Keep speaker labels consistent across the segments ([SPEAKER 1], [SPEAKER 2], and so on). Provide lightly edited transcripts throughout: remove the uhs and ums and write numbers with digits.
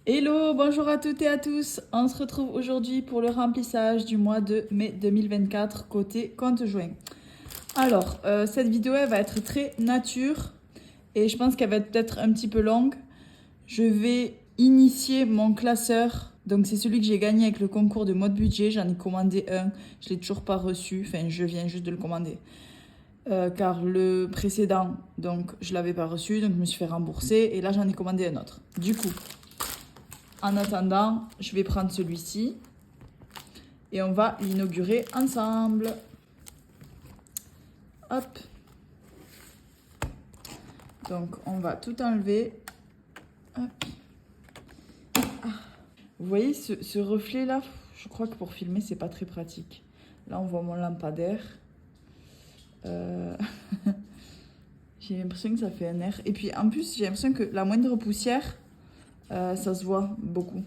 [SPEAKER 1] Hello, bonjour à toutes et à tous. On se retrouve aujourd'hui pour le remplissage du mois de mai 2024 côté compte joint. Alors, cette vidéo elle va être très nature et je pense qu'elle va être peut-être un petit peu longue. Je vais initier mon classeur. Donc c'est celui que j'ai gagné avec le concours de mode budget. J'en ai commandé un. Je l'ai toujours pas reçu. Enfin, je viens juste de le commander. Car le précédent, donc je l'avais pas reçu, donc je me suis fait rembourser. Et là, j'en ai commandé un autre. Du coup, en attendant, je vais prendre celui-ci et on va l'inaugurer ensemble. Hop. Donc, on va tout enlever. Hop. Ah. Vous voyez ce reflet-là? Je crois que pour filmer, c'est pas très pratique. Là, on voit mon lampadaire. J'ai l'impression que ça fait un air. Et puis, en plus, j'ai l'impression que la moindre poussière, ça se voit beaucoup.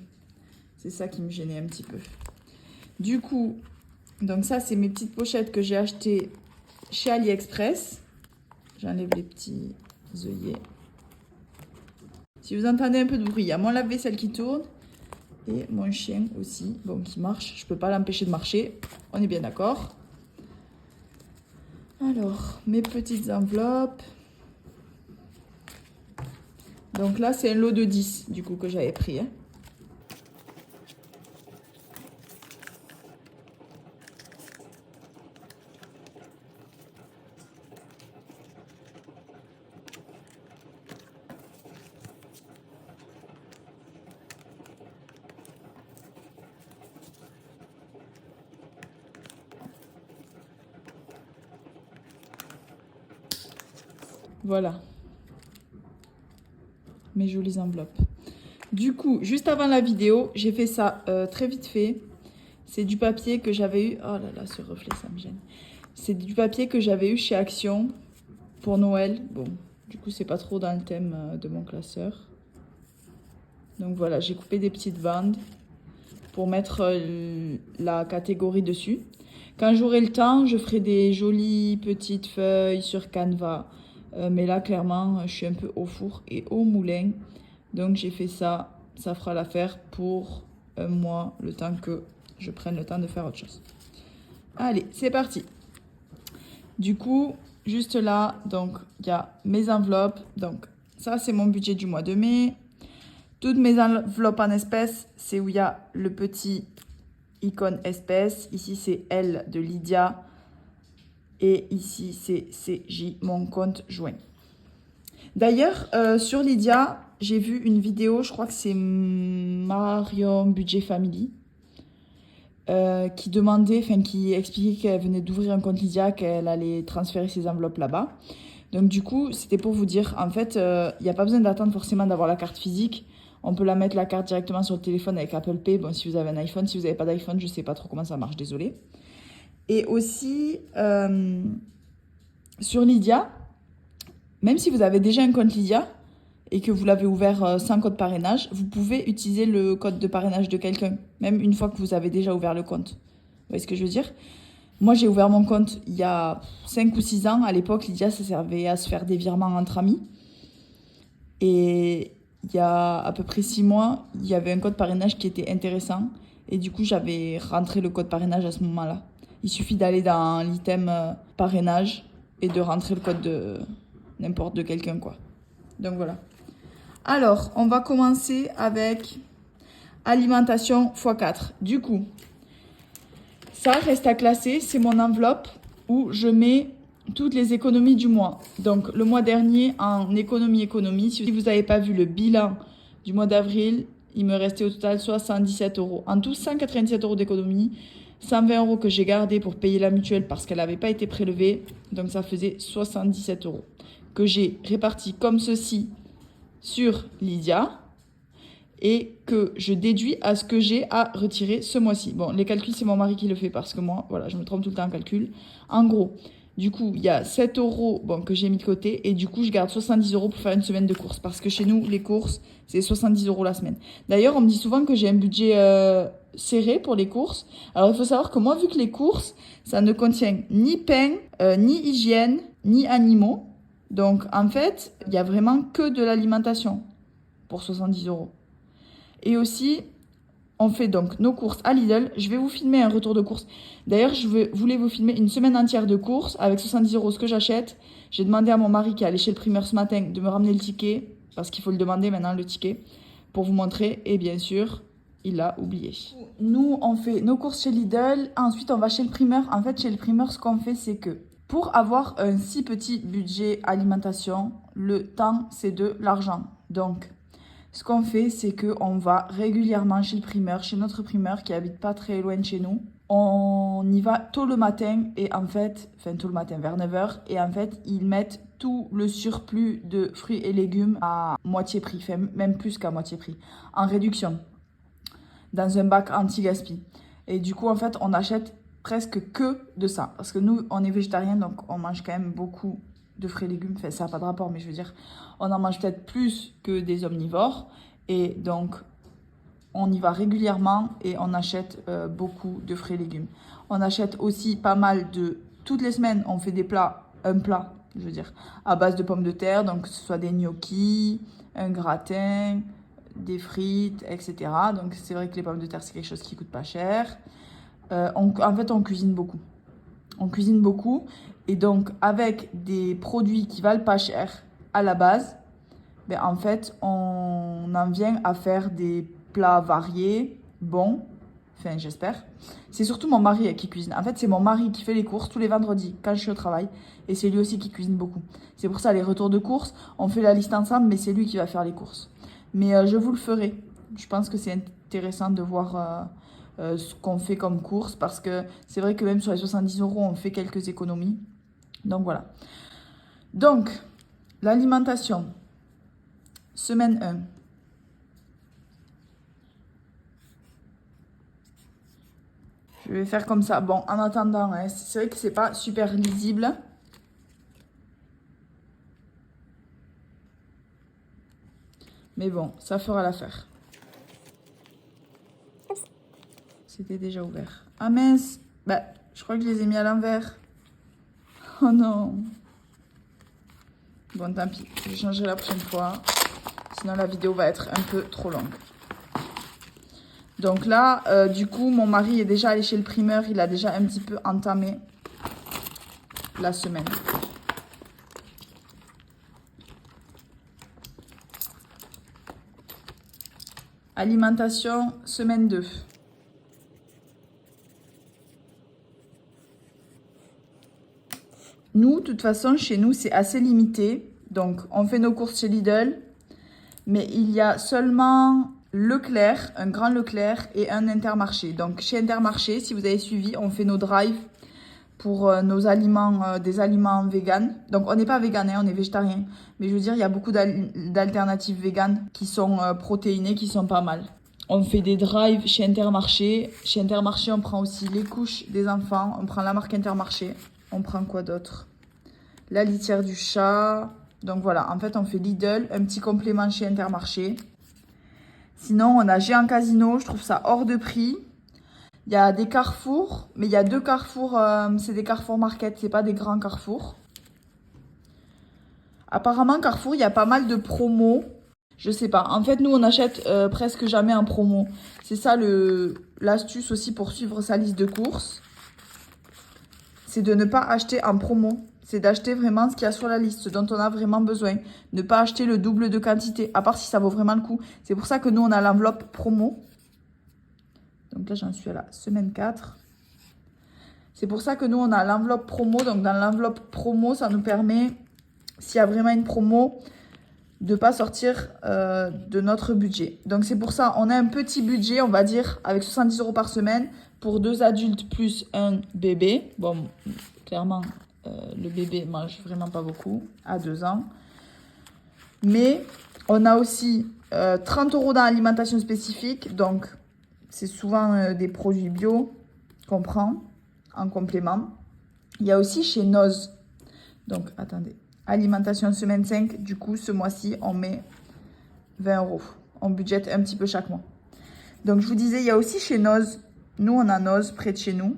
[SPEAKER 1] C'est ça qui me gênait un petit peu. Du coup, donc ça, c'est mes petites pochettes que j'ai achetées chez AliExpress. J'enlève les petits œillets. Si vous entendez un peu de bruit, il y a mon lave-vaisselle qui tourne et mon chien aussi, bon, qui marche. Je ne peux pas l'empêcher de marcher, on est bien d'accord. Alors, mes petites enveloppes. Donc là, c'est un lot de 10, du coup, que j'avais pris. Hein. Voilà. Mes jolies enveloppes. Du coup, juste avant la vidéo, j'ai fait ça très vite fait. C'est du papier que j'avais eu... Oh là là, ce reflet, ça me gêne. C'est du papier que j'avais eu chez Action pour Noël. Bon, du coup, c'est pas trop dans le thème de mon classeur. Donc voilà, j'ai coupé des petites bandes pour mettre la catégorie dessus. Quand j'aurai le temps, je ferai des jolies petites feuilles sur Canva. Mais là, clairement, je suis un peu au four et au moulin. Donc j'ai fait ça. Ça fera l'affaire pour un mois, le temps que je prenne le temps de faire autre chose. Allez, c'est parti. Du coup, juste là, donc il y a mes enveloppes. Donc ça, c'est mon budget du mois de mai. Toutes mes enveloppes en espèces, c'est où il y a le petit icône espèce. Ici, c'est L de Lydia. Et ici, c'est CJ, mon compte joint. D'ailleurs, sur Lydia, j'ai vu une vidéo, je crois que c'est Marion Budget Family, qui demandait, enfin qui expliquait qu'elle venait d'ouvrir un compte Lydia, qu'elle allait transférer ses enveloppes là-bas. Donc du coup, c'était pour vous dire, en fait, il n'y a pas besoin d'attendre forcément d'avoir la carte physique. On peut la mettre la carte directement sur le téléphone avec Apple Pay. Bon, si vous avez un iPhone, si vous n'avez pas d'iPhone, je ne sais pas trop comment ça marche, désolé. Et aussi, sur Lydia, même si vous avez déjà un compte Lydia et que vous l'avez ouvert sans code parrainage, vous pouvez utiliser le code de parrainage de quelqu'un, même une fois que vous avez déjà ouvert le compte. Vous voyez ce que je veux dire? Moi, j'ai ouvert mon compte il y a 5 ou 6 ans. À l'époque, Lydia, ça servait à se faire des virements entre amis. Et il y a à peu près 6 mois, il y avait un code parrainage qui était intéressant. Et du coup, j'avais rentré le code parrainage à ce moment-là. Il suffit d'aller dans l'item parrainage et de rentrer le code de n'importe de quelqu'un, quoi. Donc voilà. Alors, on va commencer avec alimentation x4. Du coup, ça reste à classer. C'est mon enveloppe où je mets toutes les économies du mois. Donc, le mois dernier, en économie. Si vous n'avez pas vu le bilan du mois d'avril, il me restait au total 77 euros. En tout, 197 euros d'économie. 120 euros que j'ai gardé pour payer la mutuelle parce qu'elle n'avait pas été prélevée. Donc, ça faisait 77 euros que j'ai réparti comme ceci sur Lydia et que je déduis à ce que j'ai à retirer ce mois-ci. Bon, les calculs, c'est mon mari qui le fait parce que moi, voilà, je me trompe tout le temps en calcul. En gros, du coup, il y a 7 euros bon, que j'ai mis de côté et du coup, je garde 70 euros pour faire une semaine de courses parce que chez nous, les courses, c'est 70 euros la semaine. D'ailleurs, on me dit souvent que j'ai un budget serré pour les courses. Alors, il faut savoir que moi, vu que les courses, ça ne contient ni pain, ni hygiène, ni animaux. Donc, en fait, il n'y a vraiment que de l'alimentation pour 70 euros. Et aussi, on fait donc nos courses à Lidl. Je vais vous filmer un retour de course. D'ailleurs, voulais vous filmer une semaine entière de courses avec 70 € ce que j'achète. J'ai demandé à mon mari qui est allé chez le primeur ce matin de me ramener le ticket, parce qu'il faut le demander maintenant, le ticket, pour vous montrer. Et bien sûr, il l'a oublié. Nous, on fait nos courses chez Lidl. Ensuite, on va chez le primeur. En fait, chez le primeur, ce qu'on fait, c'est que pour avoir un si petit budget alimentation, le temps, c'est de l'argent. Donc, ce qu'on fait, c'est qu'on va régulièrement chez le primeur, chez notre primeur qui habite pas très loin de chez nous. On y va tôt le matin et en fait, tôt le matin vers 9 h. Et en fait, ils mettent tout le surplus de fruits et légumes à moitié prix, même plus qu'à moitié prix, en réduction, dans un bac anti-gaspi. Et du coup, en fait, on achète presque que de ça. Parce que nous, on est végétarien, donc on mange quand même beaucoup de fruits et légumes. Enfin, ça n'a pas de rapport, mais je veux dire, on en mange peut-être plus que des omnivores. Et donc, on y va régulièrement et on achète beaucoup de fruits et légumes. On achète aussi pas mal de... Toutes les semaines, on fait des plats, un plat, je veux dire, à base de pommes de terre. Donc, que ce soit des gnocchis, un gratin, des frites, etc. Donc, c'est vrai que les pommes de terre, c'est quelque chose qui coûte pas cher. En fait, on cuisine beaucoup. On cuisine beaucoup. Et donc, avec des produits qui valent pas cher à la base, ben, en fait, on en vient à faire des plats variés, bons. Enfin, j'espère. C'est surtout mon mari qui cuisine. En fait, c'est mon mari qui fait les courses tous les vendredis quand je suis au travail. Et c'est lui aussi qui cuisine beaucoup. C'est pour ça, les retours de courses, on fait la liste ensemble, mais c'est lui qui va faire les courses. Mais je vous le ferai. Je pense que c'est intéressant de voir ce qu'on fait comme courses. Parce que c'est vrai que même sur les 70 €, on fait quelques économies. Donc, voilà. Donc, l'alimentation. Semaine 1. Je vais faire comme ça. Bon, en attendant, hein, c'est vrai que c'est pas super lisible. Mais bon, ça fera l'affaire. C'était déjà ouvert. Ah mince. Bah, je crois que je les ai mis à l'envers. Oh non. Bon, tant pis. Je vais changer la prochaine fois. Sinon, la vidéo va être un peu trop longue. Donc là, du coup, mon mari est déjà allé chez le primeur. Il a déjà un petit peu entamé la semaine. Alimentation, semaine 2. Nous, de toute façon, chez nous, c'est assez limité. Donc, on fait nos courses chez Lidl. Mais il y a seulement Leclerc, un grand Leclerc et un Intermarché. Donc, chez Intermarché, si vous avez suivi, on fait nos drives pour nos aliments, des aliments véganes. Donc, on n'est pas végan, hein, on est végétarien. Mais je veux dire, il y a beaucoup d'alternatives véganes qui sont protéinées, qui sont pas mal. On fait des drives chez Intermarché. Chez Intermarché, on prend aussi les couches des enfants. On prend la marque Intermarché. On prend quoi d'autre? La litière du chat. Donc voilà, en fait, on fait Lidl, un petit complément chez Intermarché. Sinon, on a Géant Casino, je trouve ça hors de prix. Il y a des Carrefour, mais il y a 2 Carrefour, c'est des Carrefour Market, c'est pas des grands Carrefour. Apparemment, Carrefour, il y a pas mal de promos. Je sais pas. En fait, nous, on achète presque jamais en promo. C'est ça l'astuce aussi pour suivre sa liste de courses. C'est de ne pas acheter en promo. C'est d'acheter vraiment ce qu'il y a sur la liste, ce dont on a vraiment besoin. Ne pas acheter le double de quantité, à part si ça vaut vraiment le coup. C'est pour ça que nous, on a l'enveloppe promo. Donc là, j'en suis à la semaine 4. C'est pour ça que nous, on a l'enveloppe promo. Donc dans l'enveloppe promo, ça nous permet, s'il y a vraiment une promo, de ne pas sortir de notre budget. Donc c'est pour ça, on a un petit budget, on va dire, avec 70 € par semaine, pour 2 adultes plus un bébé. Bon, clairement... le bébé mange vraiment pas beaucoup à 2 ans. Mais on a aussi 30 € dans l'alimentation spécifique. Donc, c'est souvent des produits bio qu'on prend en complément. Il y a aussi chez Noz. Donc, attendez. Alimentation semaine 5. Du coup, ce mois-ci, on met 20 €. On budgète un petit peu chaque mois. Donc, je vous disais, il y a aussi chez Noz. Nous, on a Noz près de chez nous.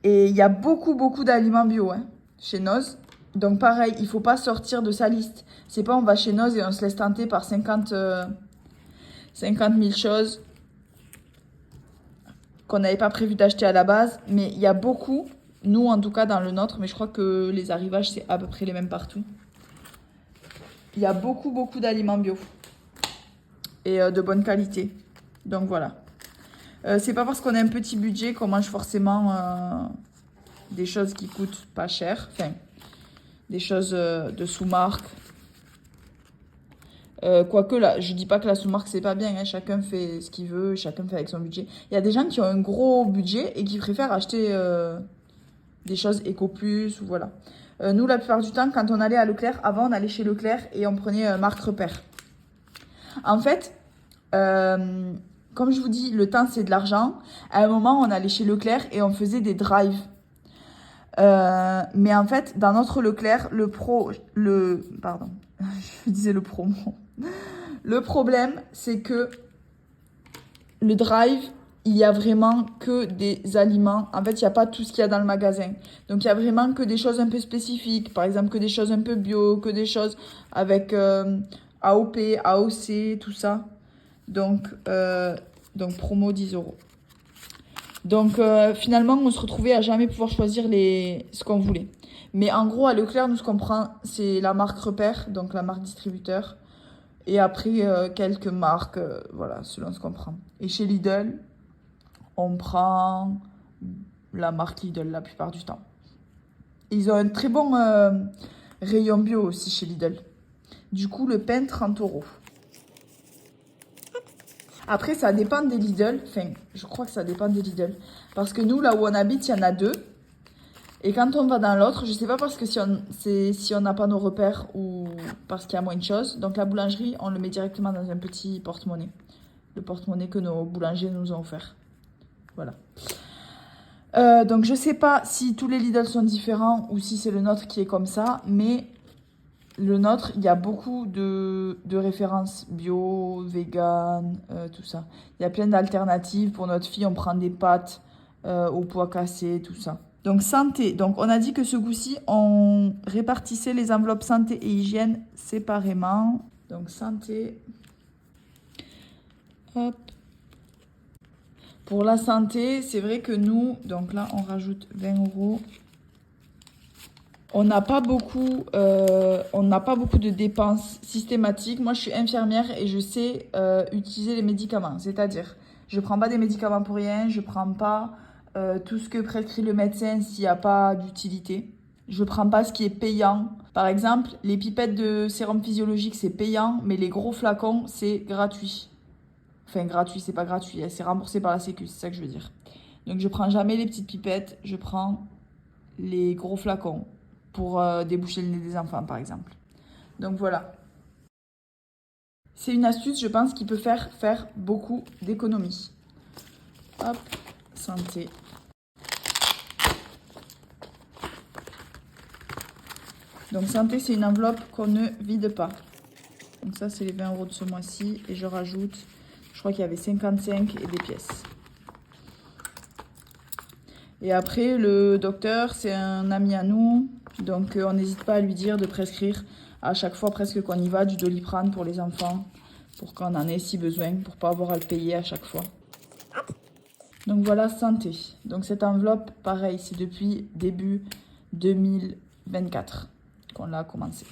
[SPEAKER 1] Et il y a beaucoup d'aliments bio hein, chez Noz. Donc pareil, il ne faut pas sortir de sa liste. C'est pas on va chez Noz et on se laisse tenter par 50 50 000 choses qu'on n'avait pas prévu d'acheter à la base. Mais il y a beaucoup, nous en tout cas dans le nôtre, mais je crois que les arrivages c'est à peu près les mêmes partout. Il y a beaucoup d'aliments bio et de bonne qualité. Donc voilà. C'est pas parce qu'on a un petit budget qu'on mange forcément des choses qui coûtent pas cher. Enfin, des choses de sous-marque. Quoique là, je dis pas que la sous-marque c'est pas bien, hein. Chacun fait ce qu'il veut, chacun fait avec son budget. Il y a des gens qui ont un gros budget et qui préfèrent acheter des choses Ecoplus ou voilà. Nous, la plupart du temps, quand on allait à Leclerc, avant on allait chez Leclerc et on prenait marque repère. En fait, comme je vous dis, le temps c'est de l'argent. À un moment, on allait chez Leclerc et on faisait des drives. Mais en fait, dans notre Leclerc, pardon, je disais le promo. Le problème, c'est que le drive, il y a vraiment que des aliments. En fait, il n'y a pas tout ce qu'il y a dans le magasin. Donc, il y a vraiment que des choses un peu spécifiques. Par exemple, que des choses un peu bio, que des choses avec AOP, AOC, tout ça. Donc promo 10 €. Donc, finalement, on se retrouvait à jamais pouvoir choisir ce qu'on voulait. Mais en gros, à Leclerc, nous, ce qu'on prend, c'est la marque repère, donc la marque distributeur. Et après, quelques marques, voilà, selon ce qu'on prend. Et chez Lidl, on prend la marque Lidl la plupart du temps. Ils ont un très bon rayon bio aussi chez Lidl. Du coup, le pain, 30 €. Après, ça dépend des Lidl. Enfin, je crois que ça dépend des Lidl. Parce que nous, là où on habite, il y en a 2. Et quand on va dans l'autre, je sais pas parce que si on n'a pas nos repères ou parce qu'il y a moins de choses. Donc la boulangerie, on le met directement dans un petit porte-monnaie. Le porte-monnaie que nos boulangers nous ont offert. Voilà. Donc je sais pas si tous les Lidl sont différents ou si c'est le nôtre qui est comme ça. Mais le nôtre, il y a beaucoup de références bio, vegan, tout ça. Il y a plein d'alternatives. Pour notre fille, on prend des pâtes au pois cassé, tout ça. Donc santé, donc on a dit que ce coup-ci, on répartissait les enveloppes santé et hygiène séparément. Donc santé, hop. Pour la santé, c'est vrai que nous, donc là on rajoute 20 €. On n'a pas beaucoup de dépenses systématiques. Moi je suis infirmière et je sais utiliser les médicaments. C'est-à-dire, je ne prends pas des médicaments pour rien, je ne prends pas... tout ce que prescrit le médecin s'il n'y a pas d'utilité. Je ne prends pas ce qui est payant. Par exemple, les pipettes de sérum physiologique, c'est payant, mais les gros flacons, c'est gratuit. Enfin, gratuit, c'est pas gratuit, c'est remboursé par la Sécu, c'est ça que je veux dire. Donc, je prends jamais les petites pipettes, je prends les gros flacons pour déboucher le nez des enfants, par exemple. Donc, voilà. C'est une astuce, je pense, qui peut faire beaucoup d'économies. Hop. Santé. Donc santé, c'est une enveloppe qu'on ne vide pas. Donc ça, c'est les 20 € de ce mois-ci. Et je rajoute, je crois qu'il y avait 55 et des pièces. Et après, le docteur, c'est un ami à nous. Donc on n'hésite pas à lui dire de prescrire à chaque fois presque qu'on y va du Doliprane pour les enfants. Pour qu'on en ait si besoin, pour pas avoir à le payer à chaque fois. Donc voilà, santé. Donc cette enveloppe, pareil, c'est depuis début 2024 qu'on l'a commencé.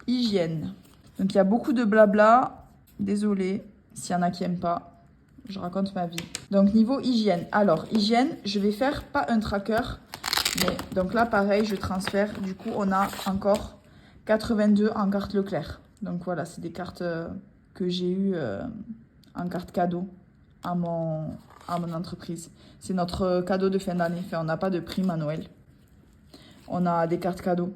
[SPEAKER 1] Hygiène. Donc il y a beaucoup de blabla. Désolée s'il y en a qui n'aiment pas. Je raconte ma vie. Donc niveau hygiène. Alors, hygiène, je vais faire pas un tracker. Mais donc là, pareil, je transfère. Du coup, on a encore 82 en carte Leclerc. Donc voilà, c'est des cartes que j'ai eues en carte cadeau à mon entreprise. C'est notre cadeau de fin d'année. Enfin, on n'a pas de prime à Noël. On a des cartes cadeaux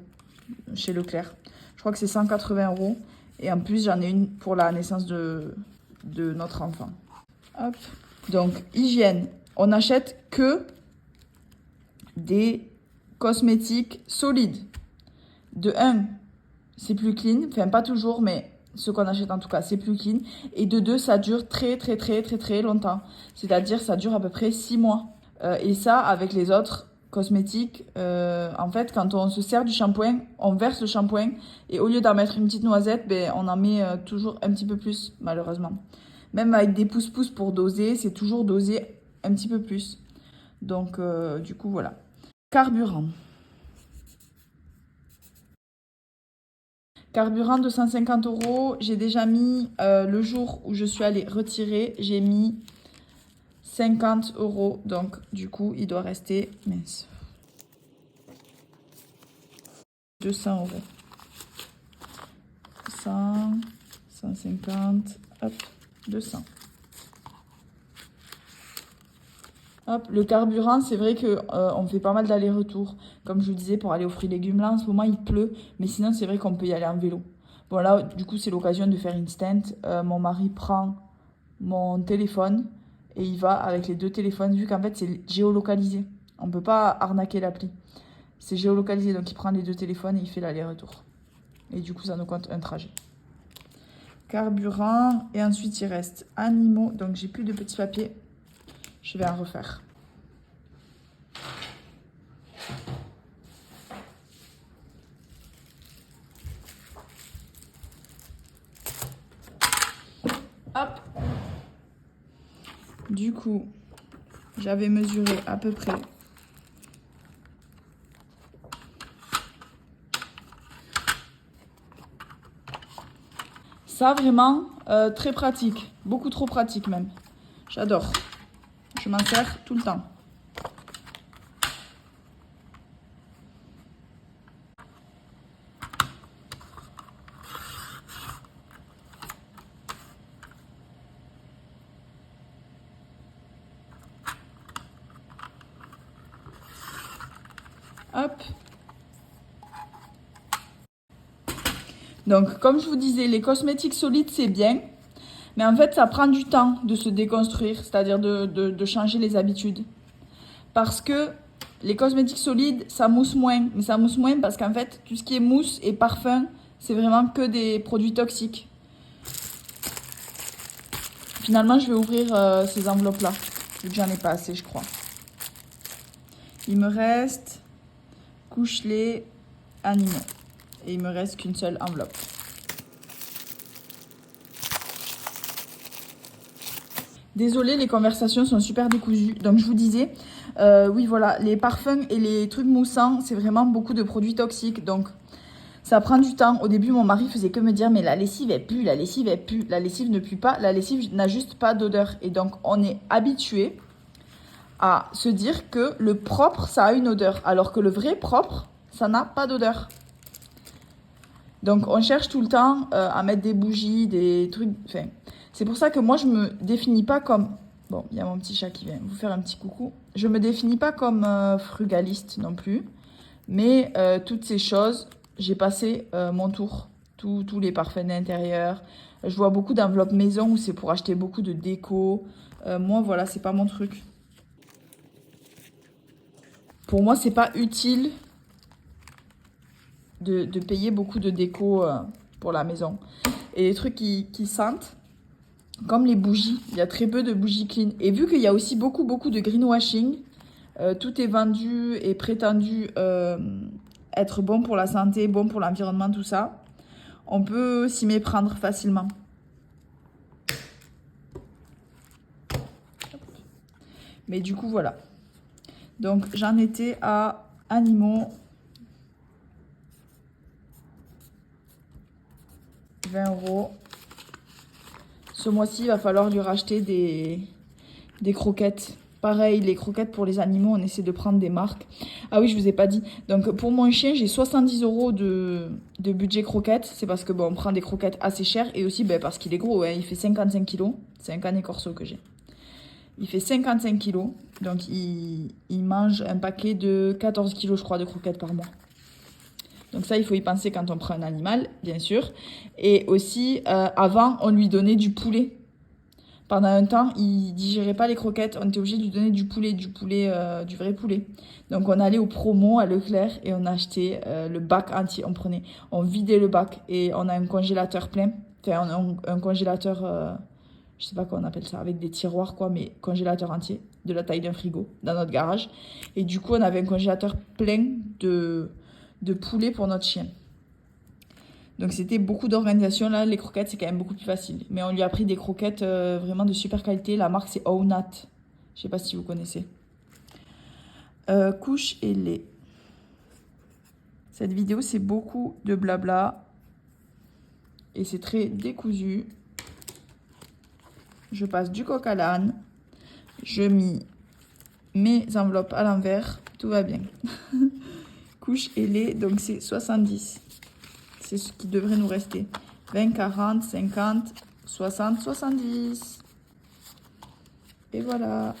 [SPEAKER 1] chez Leclerc. Je crois que c'est 180 €. Et en plus, j'en ai une pour la naissance de notre enfant. Hop. Donc, hygiène. On n'achète que des cosmétiques solides. De 1, c'est plus clean. Enfin, pas toujours, mais ce qu'on achète en tout cas, c'est plus clean. Et de 2, ça dure très longtemps. C'est-à-dire, ça dure à peu près 6 mois. Et ça, avec les autres cosmétiques, en fait, quand on se sert du shampoing, on verse le shampoing. Et au lieu d'en mettre une petite noisette, ben, on en met toujours un petit peu plus, malheureusement. Même avec des pouces-pouces pour doser, c'est toujours dosé un petit peu plus. Donc, du coup, voilà. Carburant. Carburant de 150 €. J'ai déjà mis, le jour où je suis allée retirer, j'ai mis 50 €. Donc, du coup, il doit rester, mince, 200 €. 100, 150, hop, 200. Hop, le carburant, c'est vrai que on fait pas mal d'allers-retours. Comme je vous disais, pour aller aux fruits et légumes, là, en ce moment, il pleut. Mais sinon, c'est vrai qu'on peut y aller en vélo. Bon, là, du coup, c'est l'occasion de faire instant. Mon mari prend mon téléphone et il va avec les deux téléphones, vu qu'en fait, c'est géolocalisé. On ne peut pas arnaquer l'appli. C'est géolocalisé, donc il prend les deux téléphones et il fait l'aller-retour. Et du coup, ça nous compte un trajet. Carburant, et ensuite, il reste animaux. Donc, j'ai plus de petits papiers. Je vais en refaire. Hop. Du coup, j'avais mesuré à peu près ça, vraiment très pratique, beaucoup trop pratique même. J'adore. Je m'en sers tout le temps. Hop. Donc, comme je vous disais, les cosmétiques solides, c'est bien. Mais en fait, ça prend du temps de se déconstruire, c'est-à-dire de changer les habitudes. Parce que les cosmétiques solides, ça mousse moins. Mais ça mousse moins parce qu'en fait, tout ce qui est mousse et parfum, c'est vraiment que des produits toxiques. Finalement, je vais ouvrir ces enveloppes-là, vu que j'en ai pas assez, je crois. Il me reste couche-lait, animaux. Et il me reste qu'une seule enveloppe. Désolée, les conversations sont super décousues. Donc je vous disais, oui voilà, les parfums et les trucs moussants, c'est vraiment beaucoup de produits toxiques. Donc ça prend du temps. Au début, mon mari faisait que me dire, mais la lessive elle pue, la lessive elle pue. La lessive ne pue pas, la lessive n'a juste pas d'odeur. Et donc on est habitué à se dire que le propre, ça a une odeur. Alors que le vrai propre, ça n'a pas d'odeur. Donc on cherche tout le temps à mettre des bougies, des trucs... Enfin, c'est pour ça que moi je me définis pas comme... Bon, il y a mon petit chat qui vient vous faire un petit coucou. Je me définis pas comme frugaliste non plus. Mais toutes ces choses, j'ai passé mon tour. Tous les parfums d'intérieur. Je vois beaucoup d'enveloppes maison où c'est pour acheter beaucoup de déco. Moi, voilà, c'est pas mon truc. Pour moi, c'est pas utile de payer beaucoup de déco pour la maison. Et les trucs qui sentent, comme les bougies, il y a très peu de bougies clean. Et vu qu'il y a aussi beaucoup de greenwashing, tout est vendu et prétendu être bon pour la santé, bon pour l'environnement, tout ça, on peut s'y méprendre facilement. Mais du coup, voilà. Donc, j'en étais à animaux. 20 €. Ce mois-ci, il va falloir lui racheter des croquettes. Pareil, les croquettes pour les animaux, on essaie de prendre des marques. Ah oui, je vous ai pas dit. Donc pour mon chien, j'ai 70 € de budget croquettes. C'est parce que bon, on prend des croquettes assez chères et aussi parce qu'il est gros. Hein, il fait 55 kilos. C'est un canet corso que j'ai. Il fait 55 kilos. Donc il mange un paquet de 14 kilos, je crois, de croquettes par mois. Donc ça, il faut y penser quand on prend un animal, bien sûr. Et aussi, avant, on lui donnait du poulet. Pendant un temps, il digérait pas les croquettes. On était obligé de lui donner du poulet, du vrai poulet. Donc on allait au promo à Leclerc et on achetait le bac entier. On vidait le bac et on a un congélateur plein. Enfin, on a un congélateur, je sais pas comment on appelle ça, avec des tiroirs quoi, mais congélateur entier, de la taille d'un frigo, dans notre garage. Et du coup, on avait un congélateur plein de poulet pour notre chien. Donc c'était beaucoup d'organisation. Là, les croquettes, c'est quand même beaucoup plus facile. Mais on lui a pris des croquettes vraiment de super qualité. La marque, c'est Ounat. Je sais pas si vous connaissez. Couche et lait. Cette vidéo, c'est beaucoup de blabla. Et c'est très décousu. Je passe du coq à l'âne. Je mets mes enveloppes à l'envers. Tout va bien. Couche et lait, donc c'est 70. C'est ce qui devrait nous rester. 20, 40, 50, 60, 70. Et voilà.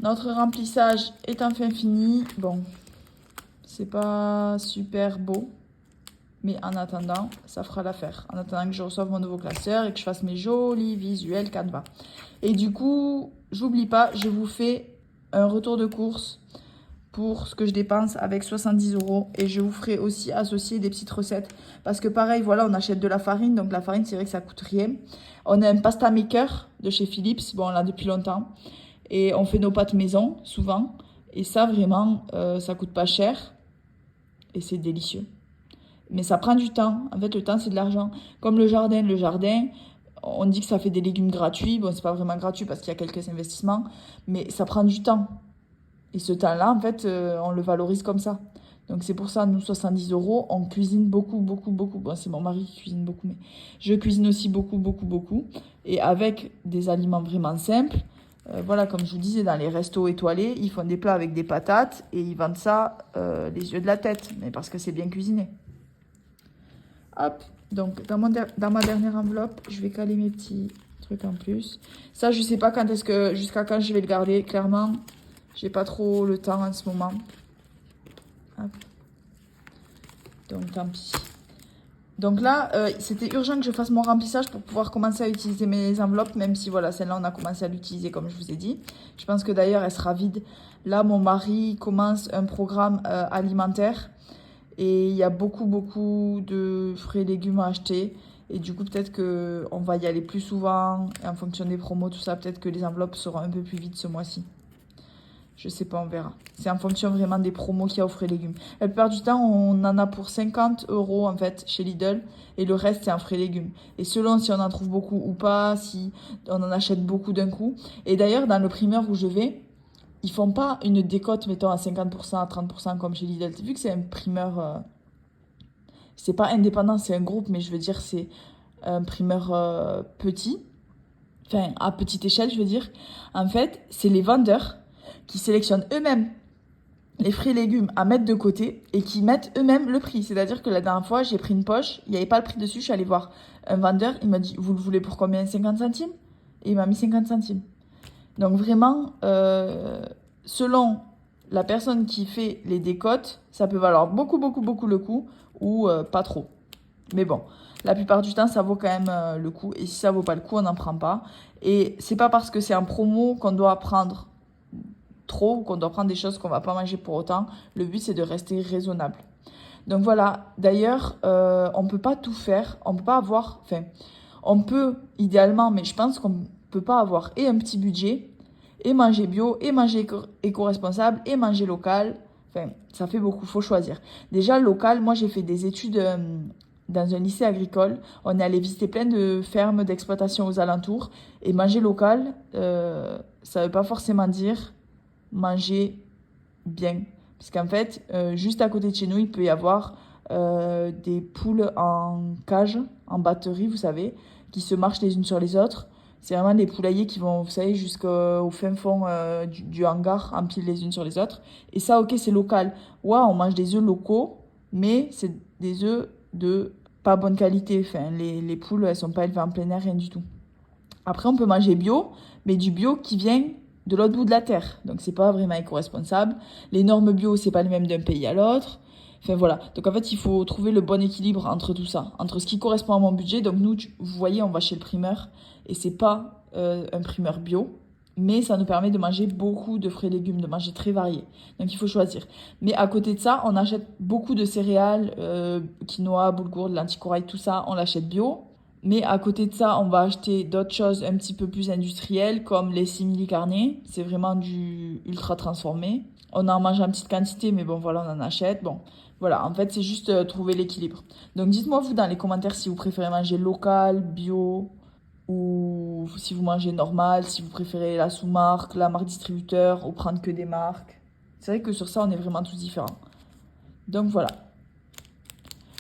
[SPEAKER 1] Notre remplissage est enfin fini. Bon, c'est pas super beau. Mais en attendant, ça fera l'affaire. En attendant que je reçoive mon nouveau classeur et que je fasse mes jolis visuels Canva. Et du coup, j'oublie pas, je vous fais un retour de course pour ce que je dépense avec 70 €. Et je vous ferai aussi associer des petites recettes. Parce que pareil, voilà, on achète de la farine. Donc la farine, c'est vrai que ça coûte rien. On a un pasta maker de chez Philips. Bon, on l'a depuis longtemps. Et on fait nos pâtes maison, souvent. Et ça, vraiment, ça coûte pas cher. Et c'est délicieux. Mais ça prend du temps. En fait, le temps, c'est de l'argent. Comme le jardin. Le jardin, on dit que ça fait des légumes gratuits. Bon, c'est pas vraiment gratuit parce qu'il y a quelques investissements. Mais ça prend du temps. Et ce temps-là, en fait, on le valorise comme ça. Donc, c'est pour ça, nous, 70 €, on cuisine beaucoup, beaucoup, beaucoup. Bon, c'est mon mari qui cuisine beaucoup, mais je cuisine aussi beaucoup, beaucoup, beaucoup. Et avec des aliments vraiment simples. Voilà, comme je vous disais, dans les restos étoilés, ils font des plats avec des patates et ils vendent ça les yeux de la tête. Mais parce que c'est bien cuisiné. Hop, donc dans ma dernière enveloppe, je vais caler mes petits trucs en plus. Ça, je sais pas quand est-ce que, jusqu'à quand je vais le garder. Clairement, j'ai pas trop le temps en ce moment. Hop. Donc tant pis. Donc là, c'était urgent que je fasse mon remplissage pour pouvoir commencer à utiliser mes enveloppes, même si voilà, celle-là, on a commencé à l'utiliser comme je vous ai dit. Je pense que d'ailleurs, elle sera vide. Là, mon mari commence un programme alimentaire. Et il y a beaucoup, beaucoup de fruits et légumes à acheter. Et du coup, peut-être qu'on va y aller plus souvent. Et en fonction des promos, tout ça, peut-être que les enveloppes seront un peu plus vides ce mois-ci. Je sais pas, on verra. C'est en fonction vraiment des promos qu'il y a aux fruits et légumes. La plupart du temps, on en a pour 50 € en fait chez Lidl. Et le reste, c'est en fruits et légumes. Et selon si on en trouve beaucoup ou pas, si on en achète beaucoup d'un coup. Et d'ailleurs, dans le primeur où je vais, ils font pas une décote, mettons, à 50%, à 30% comme chez Lidl. Vu que c'est un primeur, c'est pas indépendant, c'est un groupe, mais je veux dire, c'est un primeur petit, enfin, à petite échelle, je veux dire. En fait, c'est les vendeurs qui sélectionnent eux-mêmes les fruits et légumes à mettre de côté et qui mettent eux-mêmes le prix. C'est-à-dire que la dernière fois, j'ai pris une poche, il n'y avait pas le prix dessus, je suis allée voir un vendeur, il m'a dit, vous le voulez pour combien? 50 centimes? Et il m'a mis 50 centimes. Donc vraiment, selon la personne qui fait les décotes, ça peut valoir beaucoup, beaucoup, beaucoup le coup ou pas trop. Mais bon, la plupart du temps, ça vaut quand même le coup. Et si ça vaut pas le coup, on n'en prend pas. Et c'est pas parce que c'est en promo qu'on doit prendre trop ou qu'on doit prendre des choses qu'on va pas manger pour autant. Le but, c'est de rester raisonnable. Donc voilà, d'ailleurs, on peut pas tout faire. On peut pas avoir... Enfin, on peut idéalement, mais je pense qu'on peut pas avoir et un petit budget, et manger bio, et manger éco-responsable, et manger local. Enfin, ça fait beaucoup, faut choisir. Déjà, local, moi j'ai fait des études dans un lycée agricole. On est allé visiter plein de fermes d'exploitation aux alentours. Et manger local, ça veut pas forcément dire manger bien. Parce qu'en fait, juste à côté de chez nous, il peut y avoir des poules en cage, en batterie, vous savez, qui se marchent les unes sur les autres. C'est vraiment des poulaillers qui vont, vous savez, jusqu'au fin fond du hangar, empilent les unes sur les autres. Et ça, ok, c'est local. Ouais, on mange des œufs locaux, mais c'est des œufs de pas bonne qualité. Enfin, les poules, elles sont pas élevées en plein air, rien du tout. Après, on peut manger bio, mais du bio qui vient de l'autre bout de la terre. Donc, c'est pas vraiment éco-responsable. Les normes bio, c'est pas les mêmes d'un pays à l'autre. Enfin, voilà. Donc, en fait, il faut trouver le bon équilibre entre tout ça. Entre ce qui correspond à mon budget. Donc, nous, vous voyez, on va chez le primeur. Et c'est pas un primeur bio. Mais ça nous permet de manger beaucoup de fruits et légumes, de manger très varié. Donc, il faut choisir. Mais à côté de ça, on achète beaucoup de céréales, quinoa, boulgour, lentilles corail, tout ça, on l'achète bio. Mais à côté de ça, on va acheter d'autres choses un petit peu plus industrielles, comme les simili carne. C'est vraiment du ultra transformé. On en mange en petite quantité, mais bon, voilà, on en achète. Bon, Voilà, en fait, c'est juste trouver l'équilibre. Donc, dites-moi, vous, dans les commentaires, si vous préférez manger local, bio, ou si vous mangez normal, si vous préférez la sous-marque, la marque distributeur, ou prendre que des marques. C'est vrai que sur ça, on est vraiment tous différents. Donc, voilà.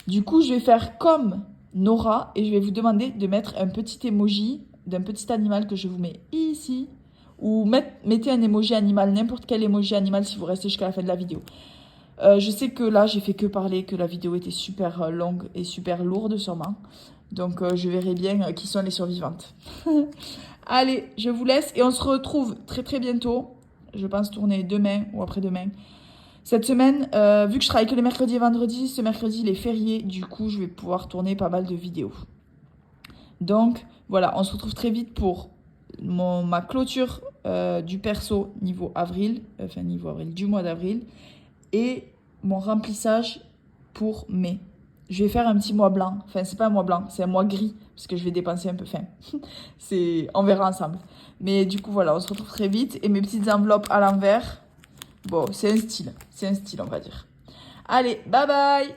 [SPEAKER 1] Du coup, je vais faire comme Nora et je vais vous demander de mettre un petit emoji d'un petit animal que je vous mets ici. Ou mettez un emoji animal, n'importe quel emoji animal si vous restez jusqu'à la fin de la vidéo. Je sais que là, j'ai fait que parler, que la vidéo était super longue et super lourde sûrement. Donc, je verrai bien qui sont les survivantes. Allez, je vous laisse et on se retrouve très très bientôt. Je pense tourner demain ou après-demain. Cette semaine, vu que je travaille que les mercredis et vendredis, ce mercredi, il est férié. Du coup, je vais pouvoir tourner pas mal de vidéos. Donc, voilà, on se retrouve très vite pour ma clôture du perso niveau avril, du mois d'avril. Et mon remplissage pour mai. Je vais faire un petit mois blanc. Enfin, c'est pas un mois blanc, c'est un mois gris. Parce que je vais dépenser un peu fin. On verra ensemble. Mais du coup, voilà, on se retrouve très vite. Et mes petites enveloppes à l'envers. Bon, c'est un style. C'est un style, on va dire. Allez, bye bye!